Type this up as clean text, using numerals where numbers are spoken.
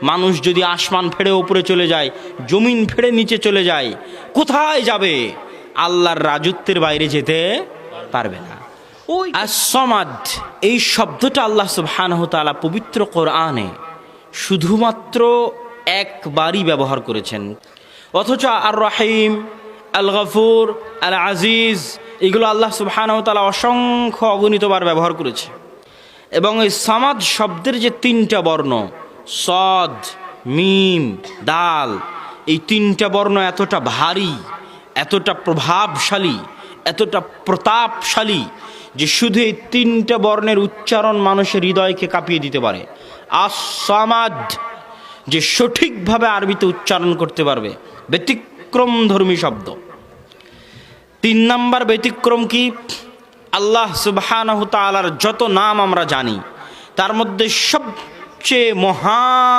মানুষ যদি আসমান ফেড়ে উপরে চলে যায়, জমিন ফেড়ে নিচে চলে যায়, কোথায় যাবে? আল্লাহর রাজত্বের বাইরে যেতে পারবে না। ওই as-সামাদ এই শব্দটা আল্লাহ সুবহানাহু ওয়া তাআলা পবিত্র কোরআনে শুধুমাত্র একবারই ব্যবহার করেছেন, অথচ আর রহিম, আল গফুর, আল আজিজ এগুলো আল্লাহ সুবহানাহু ওয়া তাআলা অসংখ্য অগণিতবার ব্যবহার করেছে। এবং এই সামাদ শব্দের যে তিনটা বর্ণ, সদ, মিম, দাল, এই তিনটা বর্ণ এতটা ভারী, এতটা প্রভাবশালী, এতটা প্রতাপশালী যে শুধু এই তিনটা বর্ণের উচ্চারণ মানুষের হৃদয়কে কাঁপিয়ে দিতে পারে। as-সামাদ যে সঠিকভাবে আরবিতে উচ্চারণ করতে পারবে, ব্যতিক্রম ধর্মী শব্দ। 3 নাম্বার ব্যতিক্রম কি? আল্লাহ সুবহানাহু তাআলার যত নাম আমরা জানি তার মধ্যে সবচেয়ে মহান